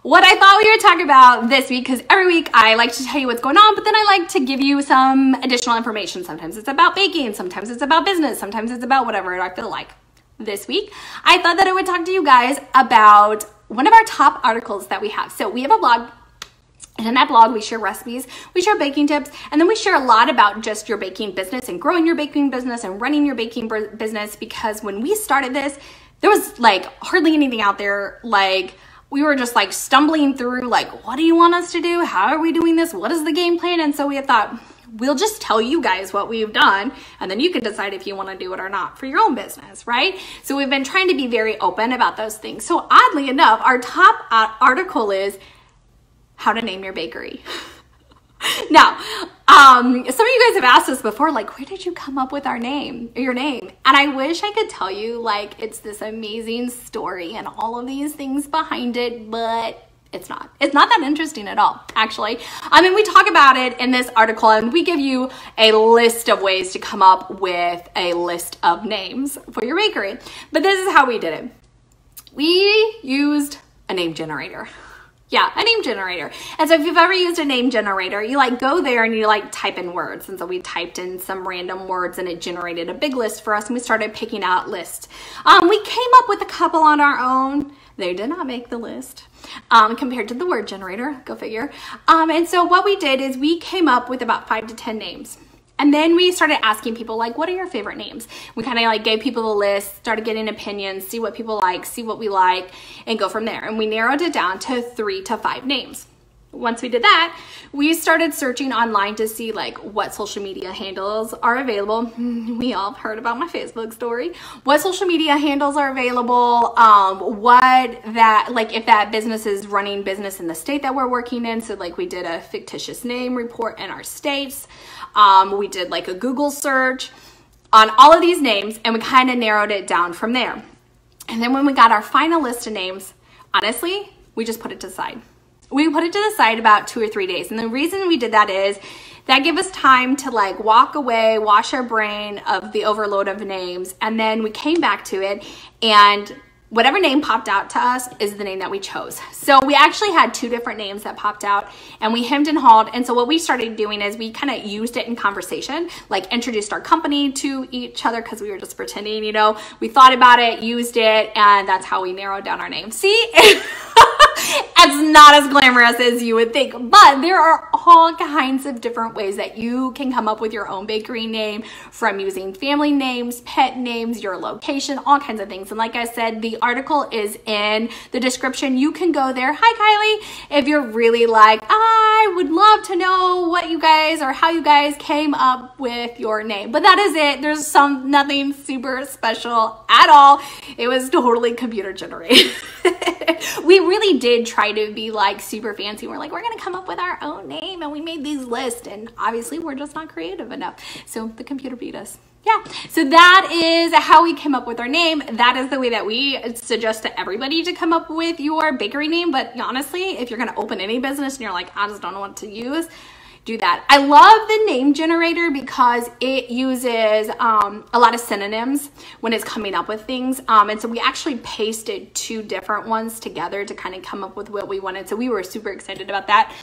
what I thought we would talk about this week, because every week I like to tell you what's going on, but then I like to give you some additional information. Sometimes it's about baking, sometimes it's about business, sometimes it's about whatever I feel like. This week, I thought that I would talk to you guys about one of our top articles that we have. So we have a blog, and in that blog, we share recipes, we share baking tips, and then we share a lot about just your baking business and growing your baking business and running your baking business, because when we started this, there was like hardly anything out there. Like, we were just like stumbling through, like, what do you want us to do? How are we doing this? What is the game plan? And so we had thought, we'll just tell you guys what we've done, and then you can decide if you want to do it or not for your own business, right? So we've been trying to be very open about those things. So oddly enough, our top article is how to name your bakery. Now, some of you guys have asked us before, like, where did you come up with your name? And I wish I could tell you, like, it's this amazing story and all of these things behind it, but it's not that interesting at all, actually. I mean, we talk about it in this article, and we give you a list of ways to come up with a list of names for your bakery. But this is how we did it. We used a name generator. Yeah, a name generator. And so if you've ever used a name generator, you like go there and you like type in words. And so we typed in some random words and it generated a big list for us, and we started picking out lists. We came up with a couple on our own. They did not make the list compared to the word generator, go figure. And so what we did is we came up with about 5 to 10 names. And then we started asking people, like, what are your favorite names? We kind of like gave people the list, started getting opinions, see what people like, see what we like, and go from there. And we narrowed it down to 3 to 5 names. Once we did that, we started searching online to see like what social media handles are available. We all heard about my Facebook story. What social media handles are available, if that business is running business in the state that we're working in. So like we did a fictitious name report in our states. We did like a Google search on all of these names, and we kind of narrowed it down from there. And then when we got our final list of names, honestly, we just put it to the side. We put it to the side about 2 or 3 days. And the reason we did that is that gave us time to like walk away, wash our brain of the overload of names. And then we came back to it, and whatever name popped out to us is the name that we chose. So we actually had 2 different names that popped out, and we hemmed and hawed. And so what we started doing is we kind of used it in conversation, like introduced our company to each other, because we were just pretending, you know, we thought about it, used it, and that's how we narrowed down our name. See? It's not as glamorous as you would think, but there are all kinds of different ways that you can come up with your own bakery name, from using family names, pet names, your location, all kinds of things. And like I said, the article is in the description. You can go there. Hi, Kylie. If you're really like, I would love to know what you guys or how you guys came up with your name. But that is it. There's nothing super special at all. It was totally computer generated. We really did try to be like super fancy. We're like, we're gonna come up with our own name, and we made these lists, and obviously we're just not creative enough. So the computer beat us. Yeah, so that is how we came up with our name. That is the way that we suggest to everybody to come up with your bakery name. But honestly, if you're gonna open any business and you're like, I just don't know what to use, do that. I love the name generator because it uses a lot of synonyms when it's coming up with things. And so we actually pasted 2 different ones together to kind of come up with what we wanted. So we were super excited about that.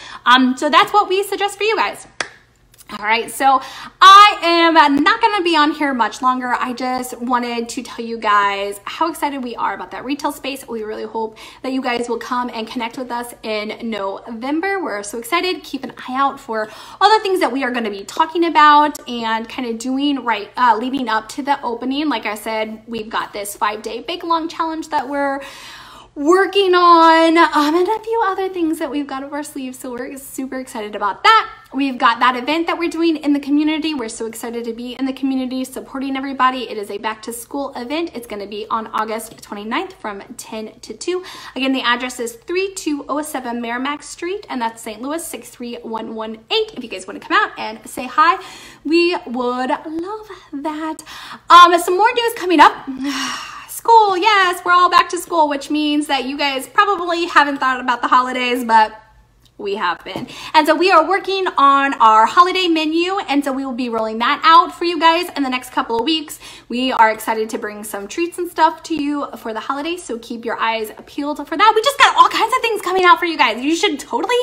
So that's what we suggest for you guys. All right, so I am not going to be on here much longer. I just wanted to tell you guys how excited we are about that retail space. We really hope that you guys will come and connect with us in November. We're so excited. Keep an eye out for all the things that we are going to be talking about and kind of doing leading up to the opening. Like I said, we've got this 5-day bake along challenge that we're working on, and a few other things that we've got up our sleeves. So we're super excited about that. We've got that event that we're doing in the community. We're so excited to be in the community supporting everybody. It is a back to school event. It's going to be on August 29th from 10 to 2. Again, the address is 3207 Merrimack Street, and that's St. Louis 63118. If you guys want to come out and say hi, we would love that. Some more news coming up. School, yes, we're all back to school, which means that you guys probably haven't thought about the holidays, but We have been. And so we are working on our holiday menu, and so we will be rolling that out for you guys in the next couple of weeks. We are excited to bring some treats and stuff to you for the holidays, so keep your eyes peeled for that. We just got all kinds of things coming out for you guys. You should totally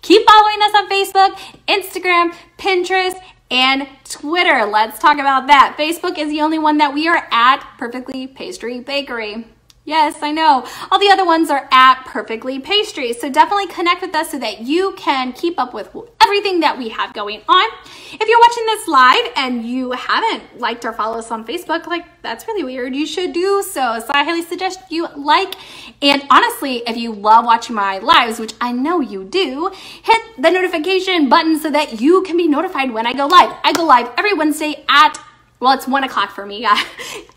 keep following us on Facebook, Instagram, Pinterest, and Twitter. Let's talk about that. Facebook is the only one that we are at Perfectly Pastry Bakery. Yes, I know. All the other ones are at Perfectly Pastry. So definitely connect with us so that you can keep up with everything that we have going on. If you're watching this live and you haven't liked or followed us on Facebook, like, that's really weird. You should do so. So I highly suggest you like. And honestly, if you love watching my lives, which I know you do, hit the notification button so that you can be notified when I go live. I go live every Wednesday at, well, it's 1 o'clock for me,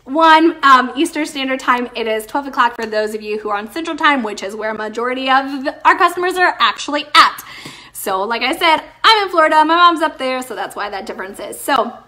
1 Eastern Standard Time. It is 12 o'clock for those of you who are on Central Time, which is where a majority of our customers are actually at. So like I said, I'm in Florida, my mom's up there, so that's why that difference is. So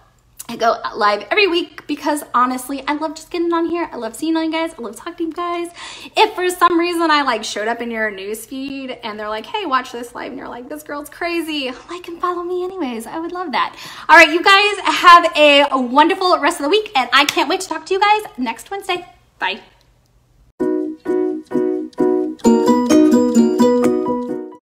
I go live every week because honestly, I love just getting on here. I love seeing all you guys. I love talking to you guys. If for some reason I like showed up in your news feed and they're like, hey, watch this live, and you're like, this girl's crazy, like and follow me anyways. I would love that. All right, you guys have a wonderful rest of the week, and I can't wait to talk to you guys next Wednesday. Bye.